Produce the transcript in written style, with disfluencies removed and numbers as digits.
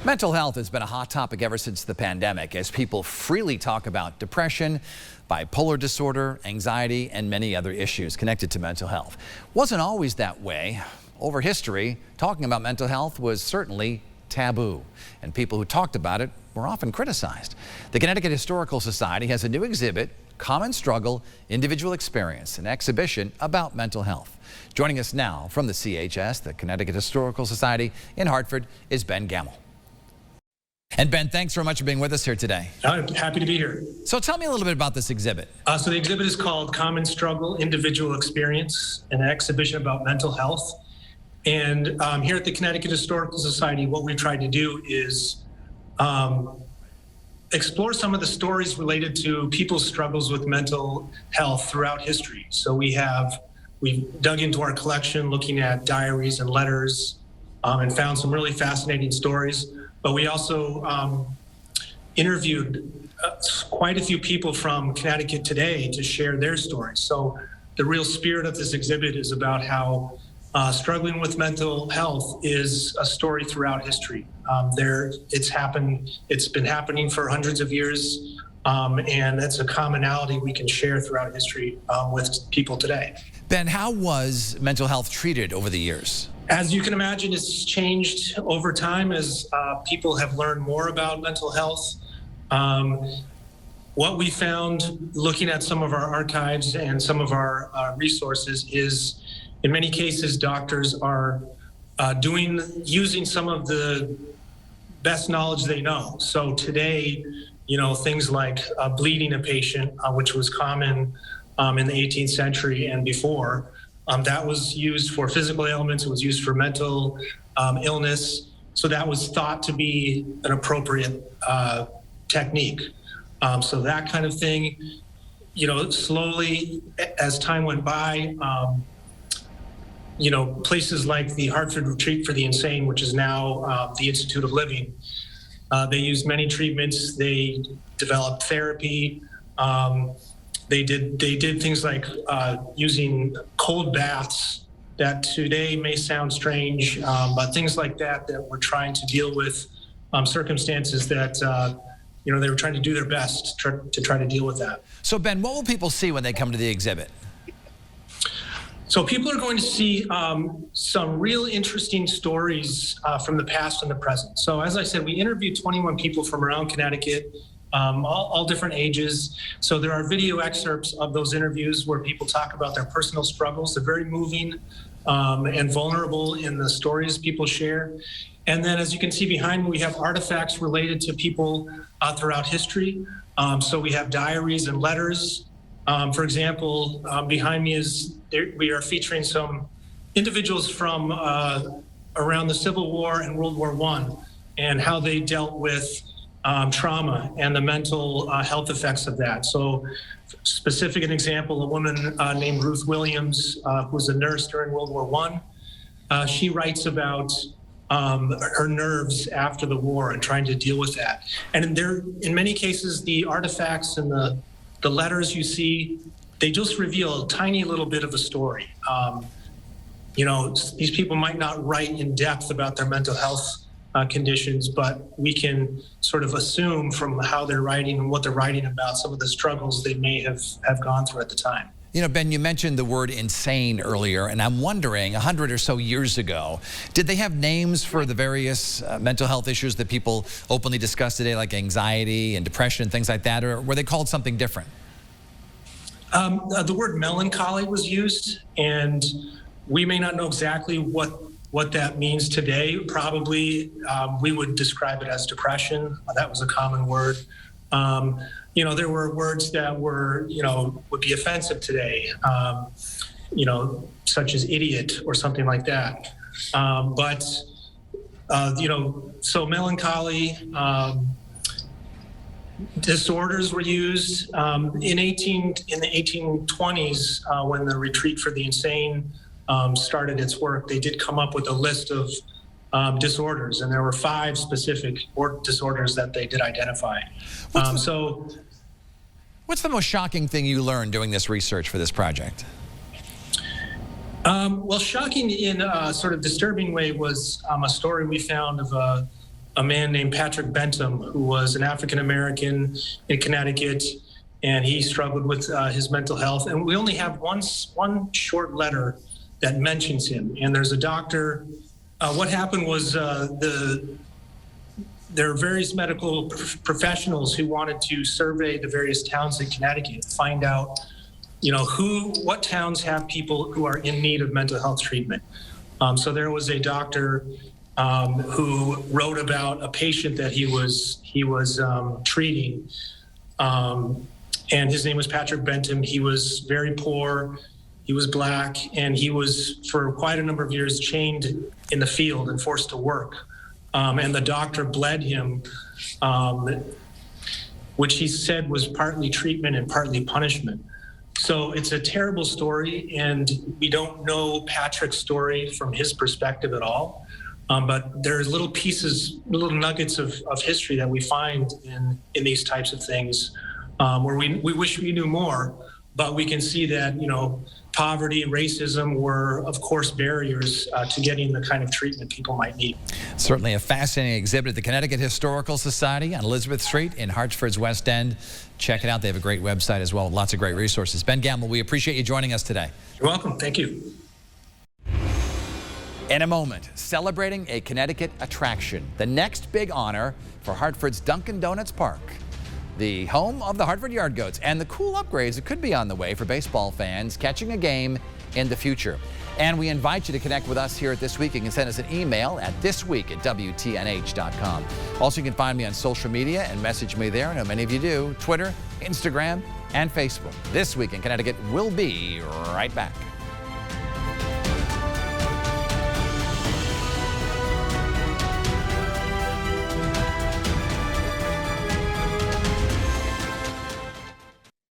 Mental health has been a hot topic ever since the pandemic, as people freely talk about depression, bipolar disorder, anxiety, and many other issues connected to mental health. Wasn't always that way. Over history, talking about mental health was certainly taboo, and people who talked about it were often criticized. The Connecticut Historical Society has a new exhibit, Common Struggle, Individual Experience, an exhibition about mental health. Joining us now from the CHS, the Connecticut Historical Society in Hartford, is Ben Gamble. And Ben, thanks very much for being with us here today. I'm happy to be here. So tell me a little bit about this exhibit. So the exhibit is called Common Struggle, Individual Experience, an exhibition about mental health. And here at the Connecticut Historical Society, what we tried to do is explore some of the stories related to people's struggles with mental health throughout history. So we've dug into our collection looking at diaries and letters and found some really fascinating stories. But we also interviewed quite a few people from Connecticut today to share their stories. So the real spirit of this exhibit is about how struggling with mental health is a story throughout history. It's been happening for hundreds of years, and it's a commonality we can share throughout history with people today. Ben, how was mental health treated over the years? As you can imagine, it's changed over time as people have learned more about mental health. What we found looking at some of our archives and some of our resources is, in many cases, doctors are using some of the best knowledge they know. So today, things like bleeding a patient, which was common in the 18th century and before, that was used for physical ailments. It was used for mental illness. So that was thought to be an appropriate technique. So that kind of thing, slowly as time went by, places like the Hartford Retreat for the Insane, which is now the Institute of Living, they used many treatments. They developed therapy. They did things like using cold baths that today may sound strange, but things like that were trying to deal with circumstances that they were trying to do their best to try to deal with that. So Ben, what will people see when they come to the exhibit? So people are going to see some real interesting stories from the past and the present. So as I said, we interviewed 21 people from around Connecticut, all different ages. So there are video excerpts of those interviews where people talk about their personal struggles. They're very moving and vulnerable in the stories people share. And then as you can see behind me, we have artifacts related to people throughout history. So we have diaries and letters. For example, behind me we are featuring some individuals from around the Civil War and World War I and how they dealt with trauma and the mental health effects of that. So specific an example, a woman named Ruth Williams, who was a nurse during World War I, she writes about her nerves after the war and trying to deal with that. And in many cases, the artifacts and the letters you see, they just reveal a tiny little bit of a story. These people might not write in depth about their mental health conditions, but we can sort of assume from how they're writing and what they're writing about some of the struggles they may have gone through at the time. Ben, you mentioned the word insane earlier, and I'm wondering, 100 or so years ago, did they have names for the various mental health issues that people openly discuss today, like anxiety and depression and things like that, or were they called something different? The word melancholy was used, and we may not know exactly what that means today. Probably we would describe it as depression. That was a common word. There were words that would be offensive today, such as idiot or something like that. So melancholy, disorders were used in the 1820s when the Retreat for the Insane started its work. They did come up with a list of disorders, and there were 5 specific disorders that they did identify. What's the most shocking thing you learned doing this research for this project? Well, shocking in a sort of disturbing way was a story we found of a man named Patrick Bentham, who was an African American in Connecticut, and he struggled with his mental health. And we only have one short letter that mentions him. And there's a doctor. What happened was there are various medical professionals who wanted to survey the various towns in Connecticut, find out, what towns have people who are in need of mental health treatment. So there was a doctor who wrote about a patient that he was treating, and his name was Patrick Bentham. He was very poor. He was Black, and he was for quite a number of years chained in the field and forced to work. And the doctor bled him, which he said was partly treatment and partly punishment. So it's a terrible story, and we don't know Patrick's story from his perspective at all. But there's little pieces, little nuggets of history that we find in these types of things where we wish we knew more, but we can see that, poverty, racism were, of course, barriers to getting the kind of treatment people might need. Certainly a fascinating exhibit at the Connecticut Historical Society on Elizabeth Street in Hartford's West End. Check it out. They have a great website as well. Lots of great resources. Ben Gamble, we appreciate you joining us today. You're welcome. Thank you. In a moment, celebrating a Connecticut attraction, the next big honor for Hartford's Dunkin' Donuts Park, the home of the Hartford Yard Goats, and the cool upgrades that could be on the way for baseball fans catching a game in the future. And we invite you to connect with us here at This Week. You can send us an email at thisweek@wtnh.com. Also, you can find me on social media and message me there. I know many of you do. Twitter, Instagram, and Facebook. This Week in Connecticut will be right back.